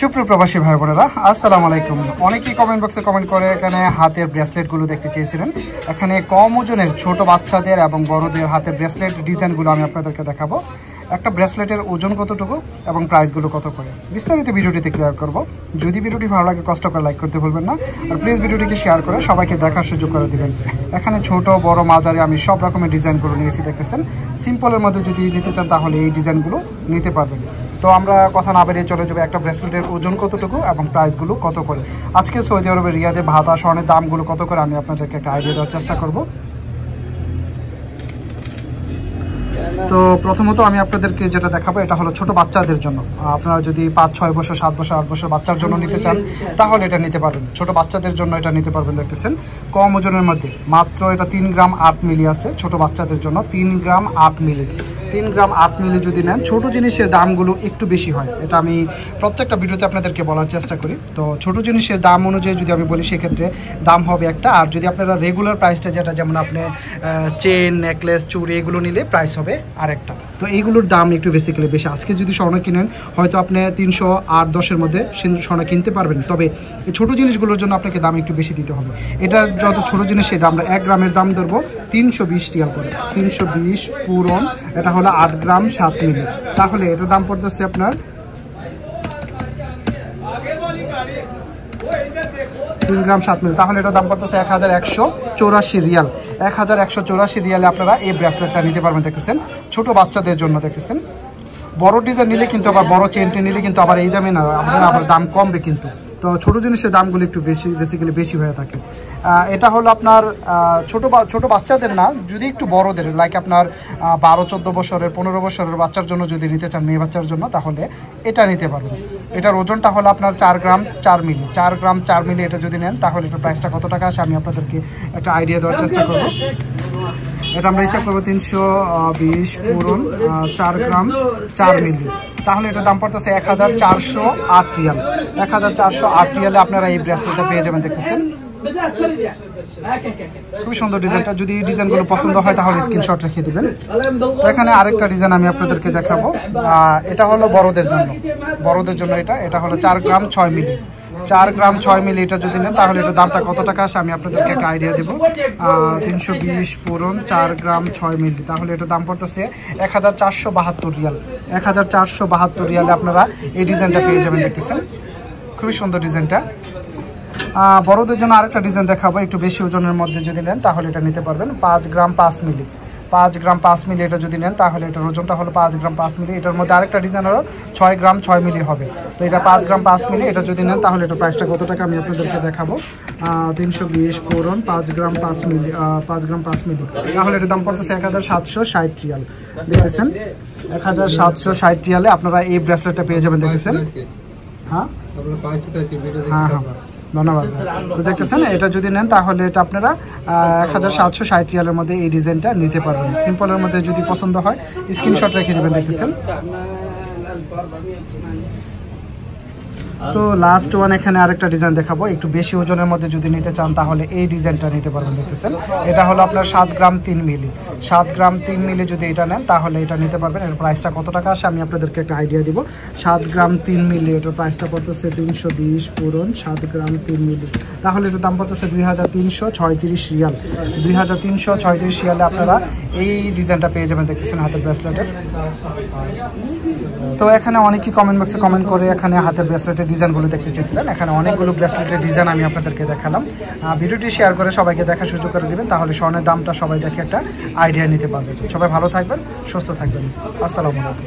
সুপ্রিয় প্রবাসী ভাই বোনেরা আসসালামু আলাইকুম। অনেকেই কমেন্ট বক্সে কমেন্ট করে এখানে হাতের ব্রেসলেটগুলো দেখতে চেয়েছিলেন। এখানে কম ওজনের ছোট বাচ্চাদের এবং বড়দের হাতের ব্রেসলেট ডিজাইনগুলো আমি আপনাদেরকে দেখাবো। একটা ব্রেসলেটের ওজন কতটুকু এবং প্রাইসগুলো কত করে বিস্তারিত ভিডিওটিতে ক্লিয়ার করব। যদি ভিডিওটি ভালো লাগে কষ্ট করে লাইক করতে ভুলবেন না, আর প্লিজ ভিডিওটিকে শেয়ার করে সবাইকে দেখার সুযোগ করে দিবেন। এখানে ছোট বড় মাঝারি আমি সব রকমের ডিজাইনগুলো নিয়েছি দেখতেছেন। সিম্পলের মধ্যে যদি নিতে চান তাহলে এই ডিজাইনগুলো নিতে পারবেন। তো আমরা কথা না বেরিয়ে চলে যাবো একটা ব্রেসলেটের ওজন কতটুকু এবং প্রাইসগুলো কত করে। আজকে সৌদি আরবের রিয়াদে ভাতা স্বর্ণের দামগুলো কত করে আমি আপনাদেরকে একটা আইডিয়া দেওয়ার চেষ্টা করব। তো প্রথমত আমি আপনাদেরকে যেটা দেখাবো এটা হলো ছোট বাচ্চাদের জন্য। আপনারা যদি 5-6 বছর 7 বছর 8 বছর বাচ্চার জন্য নিতে চান তাহলে এটা নিতে পারবেন। ছোট বাচ্চাদের জন্য এটা নিতে পারবেন। দেখতেছেন কম ওজনের মধ্যে মাত্র এটা 3 গ্রাম 8 মিলি আছে ছোট বাচ্চাদের জন্য। 3 গ্রাম 8 মিলি 3 গ্রাম 8 মিলি যদি নেন, ছোট জিনিসের দামগুলো একটু বেশি হয়। এটা আমি প্রত্যেকটা ভিডিওতে আপনাদেরকে বলার চেষ্টা করি। তো ছোট জিনিসের দাম অনুযায়ী যদি আমি বলি সেক্ষেত্রে দাম হবে একটা। আর যদি আপনারা রেগুলার প্রাইসটা যেটা যেমন আপনি চেন নেকলেস চুড়ি এগুলো নিলে প্রাইস হবে আরেকটা। তো এইগুলোর দাম একটু বেসিক্যালি বেশি। আজকে যদি স্বর্ণ কিনেন হয়তো আপনি 308-10-এর মধ্যে স্বর্ণ কিনতে পারবেন, তবে এই ছোটো জিনিসগুলোর জন্য আপনাকে দাম একটু বেশি দিতে হবে। এটা যত ছোটো জিনিস সেটা আমরা 1 গ্রামের দাম ধরবো 320 রিয়াল করে। 320 পূরণ এটা হলো 8 গ্রাম 7 মিলি, তাহলে এটার দাম পড়তেছে আপনার 3 গ্রাম 7 মিলি, তাহলে এটার দাম পড়তেছে 1184 রিয়াল। 1184 রিয়ালে আপনারা এই ব্রেসলেটটা নিতে পারবেন। দেখতেছেন ছোট বাচ্চাদের জন্য। দেখতেছেন বড় ডিজাইন নিলে কিন্তু আবার বড় চেনটে নিলে কিন্তু আবার এই দামে না, আবার দাম কমবে কিন্তু। তো ছোটো জিনিসের দামগুলো একটু বেসিক্যালি বেশি হয়ে থাকে। এটা হলো আপনার ছোট বাচ্চাদের না, যদি একটু বড়দের লাইক আপনার 12-14 বছরের 15 বছরের বাচ্চার জন্য যদি নিতে চান, মেয়ে বাচ্চার জন্য, তাহলে এটা নিতে পারবেন। এটার ওজনটা হলো আপনার 4 গ্রাম 4 মিলি। 4 গ্রাম 4 মিলি এটা যদি নেন তাহলে এটার প্রাইসটা কত টাকা আসে আমি আপনাদেরকে একটা আইডিয়া দেওয়ার চেষ্টা করব। এটা আমরা হিসাব করবো 320 পূরণ 4 গ্রাম 4 মিলি, তাহলে এটার দাম পড়তেছে 1408 রিয়াল। 1408 রিয়ালে আপনারা এই ব্রেসলেটটা পেয়ে যাবেন। দেখতেছেন খুবই সুন্দর ডিজাইনটা। যদি এই ডিজাইনগুলো পছন্দ হয় তাহলে স্ক্রিনশট রেখে দিবেন। তো এখানে আরেকটা ডিজাইন আমি আপনাদেরকে দেখাবো। এটা হলো বড়দের জন্য। এটা হলো 4 গ্রাম 6 মিলি। 4 গ্রাম 6 মিলি এটা যদি নেন তাহলে এটার দামটা কত টাকা আসে আমি আপনাদেরকে একটা আইডিয়া দেবো। 320 পূরণ 4 গ্রাম 6 মিলি, তাহলে এটার দাম পড়তেছে 1472 রিয়াল। 1472 রিয়ালে আপনারা এই ডিজাইনটা পেয়ে যাবেন। দেখতেছেন খুবই সুন্দর ডিজাইনটা। বড়দের জন্য আরেকটা ডিজাইন দেখাবো। একটু বেশি ওজনের মধ্যে যদি নেন তাহলে এটা নিতে পারবেন। 5 গ্রাম 5 মিলি। 5 গ্রাম 5 মিলি এটা যদি নেন তাহলে এটার ওজনটা হলো 5 গ্রাম 5 মিলি। এটার মধ্যে আরেকটা ডিজাইন হলো 6 গ্রাম 6 মিলি হবে। তো এটা 5 গ্রাম 5 মিলি এটা যদি নেন তাহলে এটার প্রাইসটা কত টাকা আমি আপনাদেরকে দেখাবো। 320 পূরণ 5 গ্রাম 5 মিলি 5 গ্রাম 5 মিলি, তাহলে এটার দাম পড়তেছে 1760 রিয়াল। দেখতেছেন 1760 রিয়ালে আপনারা এই ব্রেসলেটটা পেয়ে যাবেন। দেখতেছেন হ্যাঁ, ধন্যবাদ। তো দেখতেছেন এটা যদি নেন তাহলে এটা আপনারা 1760 রিয়ালের মধ্যে এই ডিজাইনটা নিতে পারবেন। সিম্পলের মধ্যে যদি পছন্দ হয় স্ক্রিনশট রেখে দেবেন। দেখতেছেন তো লাস্ট ওয়ান এখানে আরেকটা ডিজাইন দেখাবো। একটু বেশি ওজনের মধ্যে যদি নিতে চান তাহলে এই ডিজাইনটা নিতে পারবেন। দেখতেছেন এটা হলো আপনার 7 গ্রাম 3 মিলি। 7 গ্রাম 3 মিলি যদি এটা নেন তাহলে এটা নিতে পারবেন। এর প্রাইসটা কত টাকা আসে আমি আপনাদেরকে একটা আইডিয়া দিব। 7 গ্রাম 3 মিলি এটার প্রাইসটা পড়তেছে 320 পূরণ 7 গ্রাম 3 মিলি, তাহলে এটার দাম পড়তেছে 2336 রিয়াল। 2336 রিয়ালে আপনারা এই ডিজাইনটা পেয়ে যাবেন। দেখতেছেন হাতের ব্রেসলেটের। তো এখানে অনেকেই কমেন্ট বক্সে কমেন্ট করে এখানে হাতের ব্রেসলেটের ডিজাইনগুলো দেখতে চেয়েছিলেন। এখানে অনেকগুলো ব্রেসলেটের ডিজাইন আমি আপনাদেরকে দেখালাম। ভিডিওটি শেয়ার করে সবাইকে দেখার সুযোগ করে দেবেন, তাহলে স্বর্ণের দামটা সবাই দেখে একটা আইডিয়া নিতে পারবে। সবাই ভালো থাকবেন, সুস্থ থাকবেন। আসসালামু আলাইকুম।